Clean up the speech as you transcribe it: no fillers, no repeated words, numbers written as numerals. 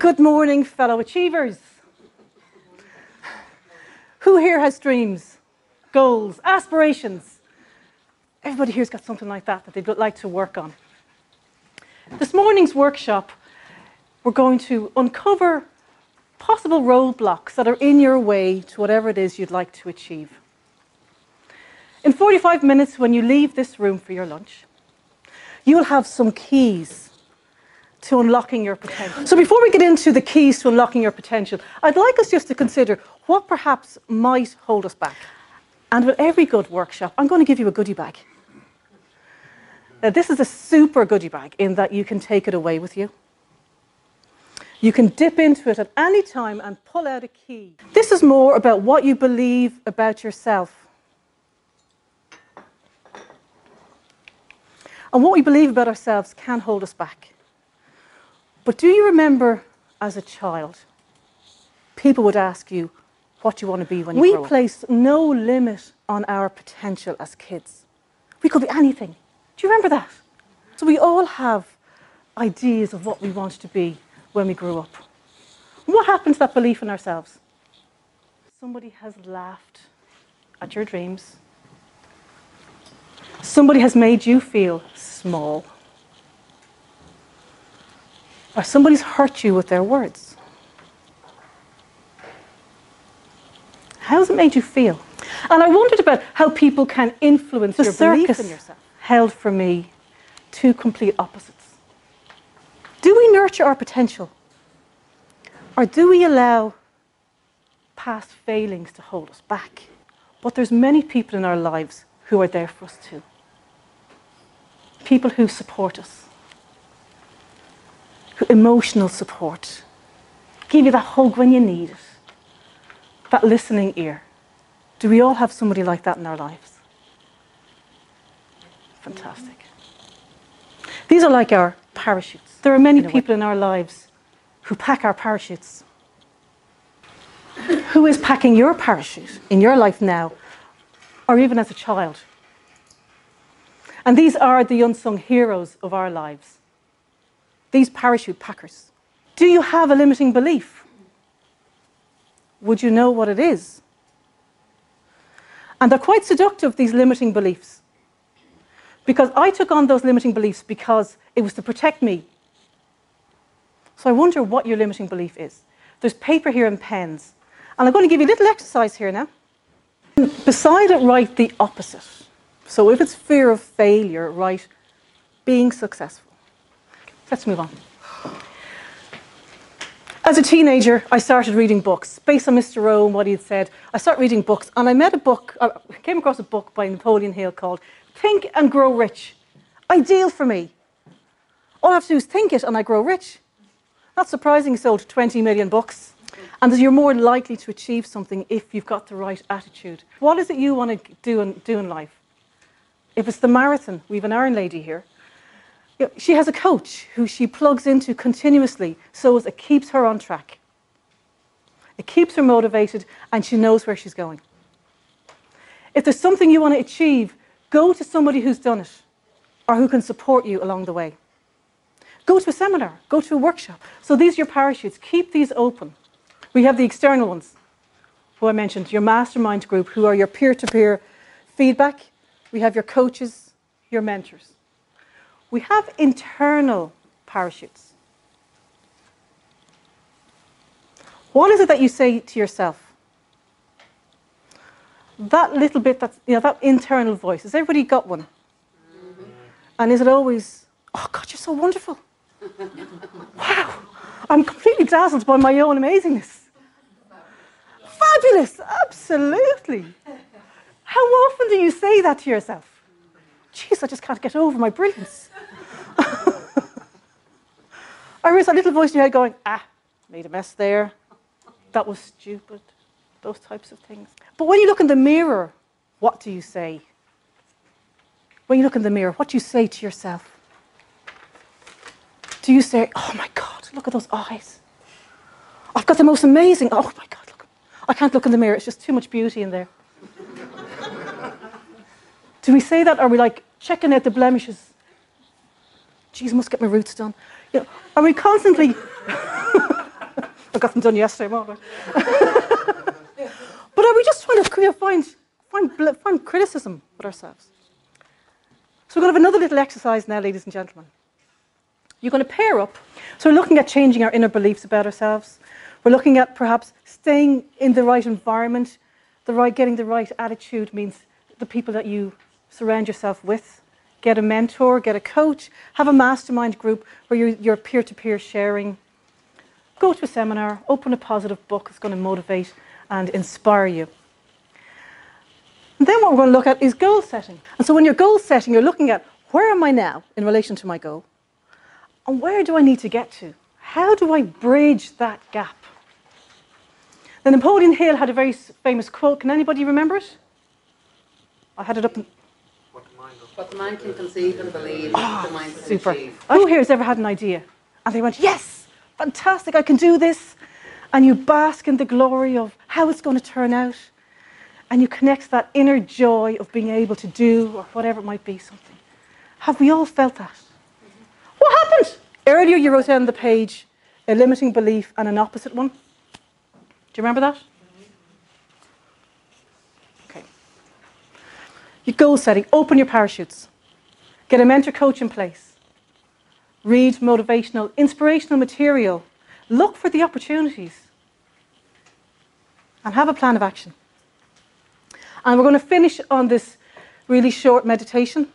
Good morning, fellow achievers. Who here has dreams, goals, aspirations? Everybody here's got something like that they'd like to work on. This morning's workshop, we're going to uncover possible roadblocks that are in your way to whatever it is you'd like to achieve. In 45 minutes, when you leave this room for your lunch, you'll have some keys to unlocking your potential. So before we get into the keys to unlocking your potential, I'd like us just to consider what perhaps might hold us back. And with every good workshop, I'm going to give you a goodie bag. Now, this is a super goodie bag in that you can take it away with you. You can dip into it at any time and pull out a key. This is more about what you believe about yourself. And what we believe about ourselves can hold us back. But do you remember as a child, people would ask you what you want to be when you grow up? We placed no limit on our potential as kids. We could be anything. Do you remember that? So we all have ideas of what we want to be when we grew up. And what happened to that belief in ourselves? Somebody has laughed at your dreams. Somebody has made you feel small. Or somebody's hurt you with their words. How has it made you feel? And I wondered about how people can influence your belief in yourself. Held for me two complete opposites. Do we nurture our potential? Or do we allow past failings to hold us back? But there's many people in our lives who are there for us too. People who support us. Emotional support. Give you that hug when you need it. That listening ear. Do we all have somebody like that in our lives? Fantastic. These are like our parachutes. There are many people in our lives who pack our parachutes. Who is packing your parachute in your life now, or even as a child? And these are the unsung heroes of our lives. These parachute packers. Do you have a limiting belief? Would you know what it is? And they're quite seductive, these limiting beliefs. Because I took on those limiting beliefs because it was to protect me. So I wonder what your limiting belief is. There's paper here and pens. And I'm going to give you a little exercise here now. Beside it, write the opposite. So if it's fear of failure, write being successful. Let's move on. As a teenager, I started reading books. Based on Mr. Rowe and what he had said, I started reading books. And I came across a book by Napoleon Hill called Think and Grow Rich. Ideal for me. All I have to do is think it and I grow rich. Not surprising, he sold 20 million books. And you're more likely to achieve something if you've got the right attitude. What is it you want to do in life? If it's the marathon, we have an Iron lady here. She has a coach who she plugs into continuously so as it keeps her on track. It keeps her motivated and she knows where she's going. If there's something you want to achieve, go to somebody who's done it or who can support you along the way. Go to a seminar, go to a workshop. So these are your parachutes. Keep these open. We have the external ones, who I mentioned, your mastermind group, who are your peer-to-peer feedback. We have your coaches, your mentors. We have internal parachutes. What is it that you say to yourself? That little bit, that internal voice. Has everybody got one? And is it always, oh God, you're so wonderful. Wow, I'm completely dazzled by my own amazingness. Fabulous, absolutely. How often do you say that to yourself? Jeez, I just can't get over my brilliance. Or is that little voice in your head going, made a mess there. That was stupid. Those types of things. But when you look in the mirror, what do you say? When you look in the mirror, what do you say to yourself? Do you say, oh my God, look at those eyes. I've got the most amazing, oh my God, look. I can't look in the mirror, it's just too much beauty in there. Do we say that? Or are we like checking out the blemishes? Geez, I must get my roots done. Are we constantly I got them done yesterday, won't I? But are we just trying to find criticism with ourselves? So we're going to have another little exercise now, ladies and gentlemen. You're going to pair up. So we're looking at changing our inner beliefs about ourselves. We're looking at perhaps staying in the right environment. Getting the right attitude means the people that you surround yourself with. Get a mentor, get a coach, have a mastermind group where you're peer-to-peer sharing. Go to a seminar, open a positive book that's going to motivate and inspire you. And then what we're going to look at is goal setting. And so when you're goal setting, you're looking at where am I now in relation to my goal? And where do I need to get to? How do I bridge that gap? Now, Napoleon Hill had a very famous quote. Can anybody remember it? I had it up. What the mind can conceive and believe, the mind can Super. achieve. Who here has ever had an idea? And they went, yes, fantastic, I can do this. And you bask in the glory of how it's going to turn out. And you connect that inner joy of being able to do, or whatever it might be, something. Have we all felt that? What happened? Earlier you wrote down on the page a limiting belief and an opposite one. Do you remember that? Okay. Your goal setting. Open your parachutes. Get a mentor coach in place. Read motivational, inspirational material. Look for the opportunities. And have a plan of action. And we're going to finish on this really short meditation.